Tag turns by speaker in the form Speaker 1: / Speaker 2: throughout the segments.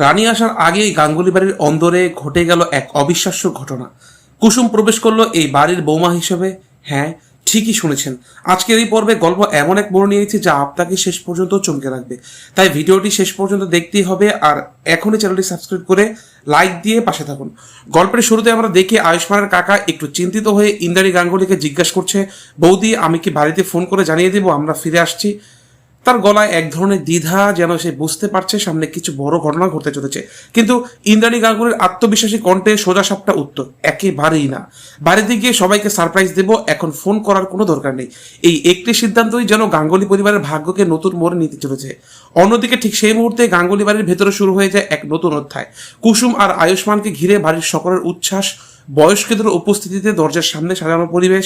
Speaker 1: রানী আসার আগেই গাঙ্গুলি বাড়ির অন্দরে ঘটে গেল এক অবিশ্বাস্য ঘটনা। কুসুম প্রবেশ করলো এই বাড়ির বৌমা হিসেবে। হ্যাঁ, ঠিকই শুনেছেন। আজকের এই পর্বে গল্প এমন এক মোড় নিয়েছে যা আপনাকে শেষ পর্যন্ত চমকে রাখবে। তাই ভিডিওটি শেষ পর্যন্ত দেখতেই হবে, আর এখনই চ্যানেলটি সাবস্ক্রাইব করে লাইক দিয়ে পাশে থাকুন। গল্পের শুরুতে আমরা দেখি আয়ুষ্মানের কাকা একটু চিন্তিত হয়ে ইন্দ্রাণী গাঙ্গুলিকে জিজ্ঞাসা করছে, বৌদি, আমি কি বাড়িতে ফোন করে জানিয়ে দেবো আমরা ফিরে আসছি? তার গলায় এক ধরনের দ্বিধা, যেন সে বুঝতে পারছে সামনে কিছু বড় ঘটনা ঘটতে চলেছে। কিন্তু ইন্দ্রাণী গাঙ্গুলির আত্মবিশ্বাসী কণ্ঠে সোজা সাপটা উত্তর, একেবারেই না। বাড়িতে গিয়ে সবাইকে সারপ্রাইজ দেব, এখন ফোন করার কোনো দরকার নেই। এই একটি সিদ্ধান্তই যেন গাঙ্গুলি পরিবারের ভাগ্যকে নতুন মোড়ে নিতে চলেছে। অন্যদিকে ঠিক সেই মুহূর্তে গাঙ্গুলি বাড়ির ভেতরে শুরু হয়ে যায় এক নতুন অধ্যায়। কুসুম আর আয়ুষ্মানকে ঘিরে বাড়ির সকলের উচ্ছ্বাস, বয়স্কদের উপস্থিতিতে দরজার সামনে সাজানো পরিবেশ,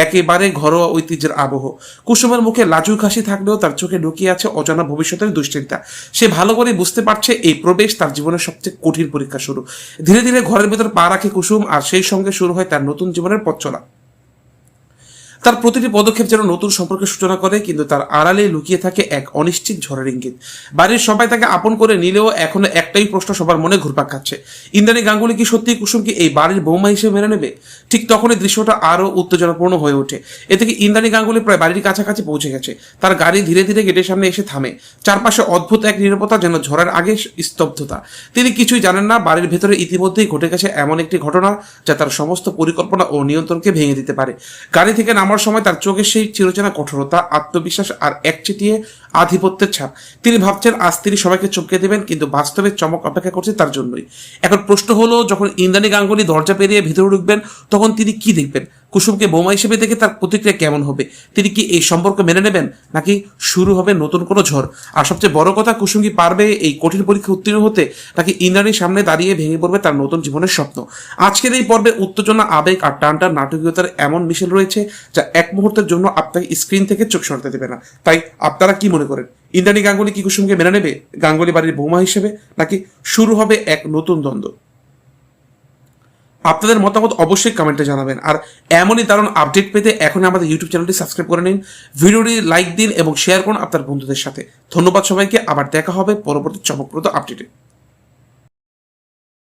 Speaker 1: একেবারে ঘরোয়া ঐতিহ্যের আবহ। কুসুমের মুখে লাজুক হাসি থাকলেও তার চোখে ঢুকিয়ে আছে অজানা ভবিষ্যতের দুশ্চিন্তা। সে ভালো করে বুঝতে পারছে এই প্রবেশ তার জীবনের সবচেয়ে কঠিন পরীক্ষা শুরু। ধীরে ধীরে ঘরের ভেতর পা রাখে কুসুম, আর সেই সঙ্গে শুরু হয় তার নতুন জীবনের পথ চলা। তার প্রতিটি পদক্ষেপ যেন নতুন সম্পর্কের সূচনা করে, কিন্তু তার আড়ালে লুকিয়ে থাকে এক অনিশ্চিত ঝড়ের ইঙ্গিত। বাড়ির সবাই তাকে আপন করে নিলেও এখনো একটাই প্রশ্ন সবার মনে ঘুরপাক খাচ্ছে, ইন্দ্রাণী গাঙ্গুলি কি সত্যি কুসুমকে এই বাড়ির বৌমা হিসেবে মেনে নেবে? ঠিক তখনই দৃশ্যটা আরো উত্তেজনাপূর্ণ হয়ে ওঠে। এ থেকে ইন্দ্রাণী গাঙ্গুলি প্রায় বাড়ির কাছাকাছি পৌঁছে গেছে। তার গাড়ি ধীরে ধীরে গেটের সামনে এসে থামে। চারপাশে অদ্ভুত এক নীরবতা, যেন ঝড়ের আগে স্তব্ধতা। তিনি কিছুই জানেন না বাড়ির ভেতরে ইতিমধ্যেই ঘটে গেছে এমন একটি ঘটনা যা তার সমস্ত পরিকল্পনা ও নিয়ন্ত্রণকে ভেঙে দিতে পারে। গাড়ি থেকে নামার সময় তার চোখে সেই চিরচেনা কঠোরতা, আত্মবিশ্বাস আর একচেটিয়ে আধিপত্যের ছাপ। তিনি ভাবছেন আজ তিনি সবাইকে চমকে দেবেন, কিন্তু বাস্তবে চমক অপেক্ষা করছে তার জন্যই। এখন প্রশ্ন হলো, যখন ইন্দ্রাণী গাঙ্গুলি দরজা পেরিয়ে ভেতরে ঢুকবেন, তখন তিনি কি দেখবেন? কুসুমকে বোমা হিসেবে দেখে তার প্রতিক্রিয়া কেমন হবে? তিনি কি এই সম্পর্ক মেনে নেবেন, নাকি শুরু হবে নতুন কোনো ঝড়? আর সবচেয়ে বড় কথা, কুসুম কি পারবে এই কঠিন পরীক্ষা উত্তীর্ণ হতে, নাকি ইন্দ্রাণীর সামনে দাঁড়িয়ে ভেঙে পড়বে তার নতুন জীবনের স্বপ্ন? আজকের এই পর্বে উত্তেজনা, আবেগ আর টানটার নাটকীয়তার এমন মিশেল রয়েছে যা এক মুহূর্তের জন্য আপনাকে স্ক্রিন থেকে চোখ সরাতে দেবে না। তাই আপনারা কি মনে করেন, ইন্দ্রাণী গাঙ্গুলি কি কুসুমকে মেনে নেবে গাঙ্গুলি বাড়ির বৌমা হিসেবে, নাকি শুরু হবে এক নতুন দ্বন্দ্ব? আপনাদের মতামত অবশ্যই কমেন্টে জানাবেন। আর এমনই দারুণ আপডেট পেতে এখন আমাদের ইউটিউব চ্যানেলটি সাবস্ক্রাইব করে নিন, ভিডিওটি লাইক দিন এবং শেয়ার করুন আপনার বন্ধুদের সাথে। ধন্যবাদ সবাইকে। আবার দেখা হবে পরবর্তী চমকপ্রদ আপডেটে।